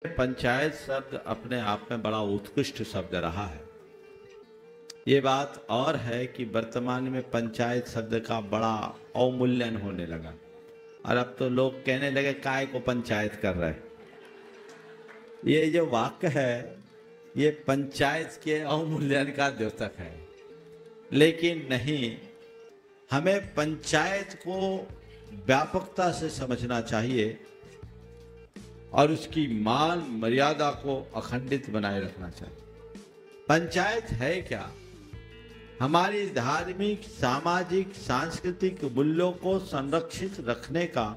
पंचायत शब्द अपने आप में बड़ा उत्कृष्ट शब्द रहा है। ये बात और है कि वर्तमान में पंचायत शब्द का बड़ा अवमूल्यन होने लगा और अब तो लोग कहने लगे काय को पंचायत कर रहे। ये जो वाक्य है ये पंचायत के अवमूल्यन का द्योतक है, लेकिन नहीं, हमें पंचायत को व्यापकता से समझना चाहिए और उसकी मान मर्यादा को अखंडित बनाए रखना चाहिए। पंचायत है क्या? हमारी धार्मिक, सामाजिक, सांस्कृतिक मूल्यों को संरक्षित रखने का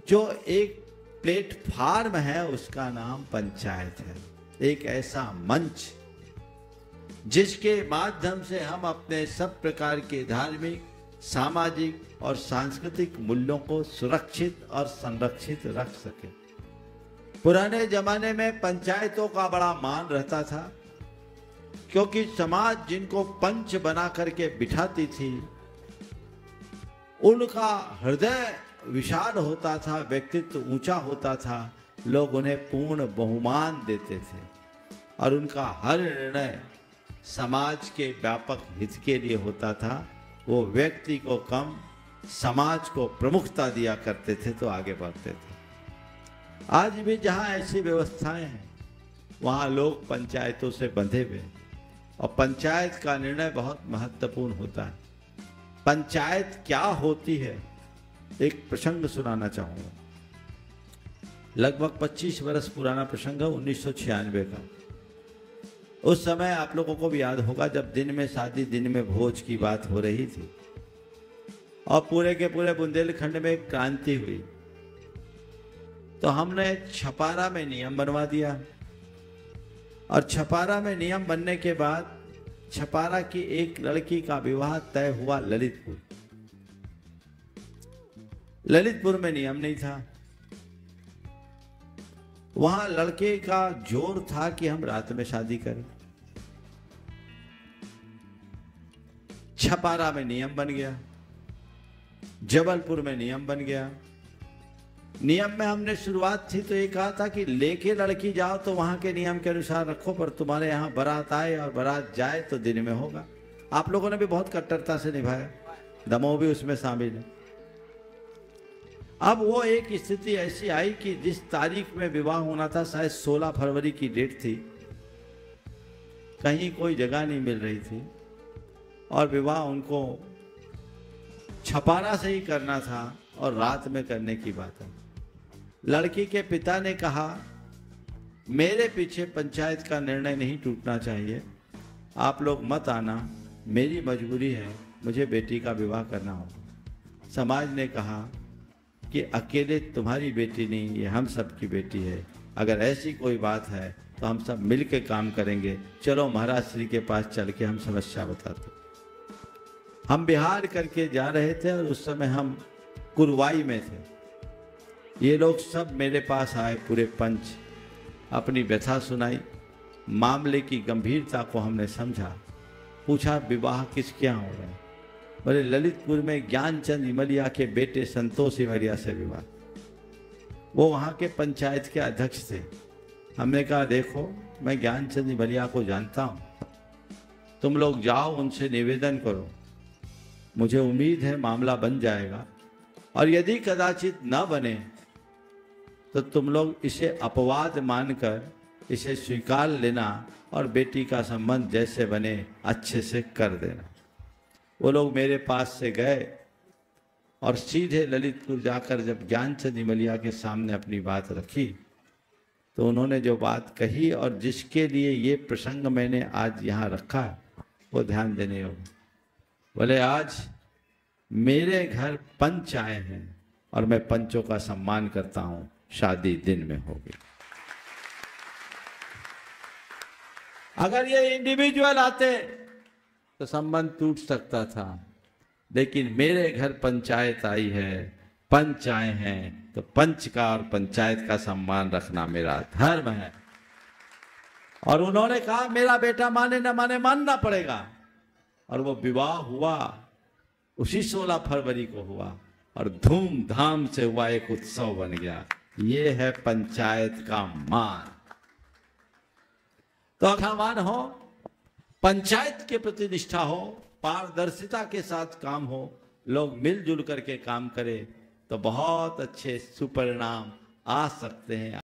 जो एक प्लेटफॉर्म है उसका नाम पंचायत है। एक ऐसा मंच जिसके माध्यम से हम अपने सब प्रकार के धार्मिक, सामाजिक और सांस्कृतिक मूल्यों को सुरक्षित और संरक्षित रख सके। पुराने जमाने में पंचायतों का बड़ा मान रहता था, क्योंकि समाज जिनको पंच बना करके बिठाती थी उनका हृदय विशाल होता था, व्यक्तित्व ऊंचा होता था, लोग उन्हें पूर्ण बहुमान देते थे और उनका हर निर्णय समाज के व्यापक हित के लिए होता था। वो व्यक्ति को कम, समाज को प्रमुखता दिया करते थे तो आगे बढ़ते थे। आज भी जहां ऐसी व्यवस्थाएं हैं वहां लोग पंचायतों से बंधे हुए हैं और पंचायत का निर्णय बहुत महत्वपूर्ण होता है। पंचायत क्या होती है, एक प्रसंग सुनाना चाहूंगा। लगभग 25 वर्ष पुराना प्रसंग है, 1996 का। उस समय आप लोगों को भी याद होगा जब दिन में शादी, दिन में भोज की बात हो रही थी और पूरे के पूरे बुंदेलखंड में एक क्रांति हुई, तो हमने छपारा में नियम बनवा दिया और छपारा में नियम बनने के बाद छपारा की एक लड़की का विवाह तय हुआ ललितपुर। ललितपुर में नियम नहीं था, वहां लड़के का जोर था कि हम रात में शादी करें। छपारा में नियम बन गया, जबलपुर में नियम बन गया। नियम में हमने शुरुआत थी तो ये कहा था कि लेके लड़की जाओ तो वहां के नियम के अनुसार रखो, पर तुम्हारे यहाँ बारात आए और बारात जाए तो दिन में होगा। आप लोगों ने भी बहुत कट्टरता से निभाया, दमोह भी उसमें शामिल है। अब वो एक स्थिति ऐसी आई कि जिस तारीख में विवाह होना था, शायद 16 फरवरी की डेट थी, कहीं कोई जगह नहीं मिल रही थी और विवाह उनको छपारा से ही करना था और रात में करने की बात है। लड़की के पिता ने कहा, मेरे पीछे पंचायत का निर्णय नहीं टूटना चाहिए, आप लोग मत आना, मेरी मजबूरी है, मुझे बेटी का विवाह करना होगा। समाज ने कहा कि अकेले तुम्हारी बेटी नहीं, ये हम सब की बेटी है, अगर ऐसी कोई बात है तो हम सब मिलकर काम करेंगे, चलो महाराज श्री के पास चल के हम समस्या बताते। हम बिहार करके जा रहे थे और उस समय हम कुरवाई में थे। ये लोग सब मेरे पास आए, पूरे पंच, अपनी व्यथा सुनाई, मामले की गंभीरता को हमने समझा, पूछा विवाह किसके यहाँ हो रहा है। बोले ललितपुर में ज्ञानचंद इमलिया के बेटे संतोष इमलिया से विवाह। वो वहाँ के पंचायत के अध्यक्ष थे। हमने कहा देखो, मैं ज्ञानचंद इमलिया को जानता हूँ, तुम लोग जाओ उनसे निवेदन करो, मुझे उम्मीद है मामला बन जाएगा, और यदि कदाचित न बने तो तुम लोग इसे अपवाद मानकर इसे स्वीकार लेना और बेटी का संबंध जैसे बने अच्छे से कर देना। वो लोग मेरे पास से गए और सीधे ललितपुर जाकर जब ज्ञानचंद इमलिया के सामने अपनी बात रखी तो उन्होंने जो बात कही और जिसके लिए ये प्रसंग मैंने आज यहाँ रखा वो ध्यान देने योग्य। बोले आज मेरे घर पंच आए हैं और मैं पंचों का सम्मान करता हूँ, शादी दिन में होगी। अगर ये इंडिविजुअल आते तो संबंध टूट सकता था, लेकिन मेरे घर पंचायत आई है, पंच आए हैं, तो पंच का और पंचायत का सम्मान रखना मेरा धर्म है। और उन्होंने कहा मेरा बेटा माने न माने मानना पड़ेगा, और वो विवाह हुआ उसी 16 फरवरी को हुआ और धूमधाम से हुआ, एक उत्सव बन गया। ये है पंचायत का मान। तो आह्वान हो, पंचायत के प्रति निष्ठा हो, पारदर्शिता के साथ काम हो, लोग मिलजुल करके काम करें तो बहुत अच्छे सुपरिणाम आ सकते हैं।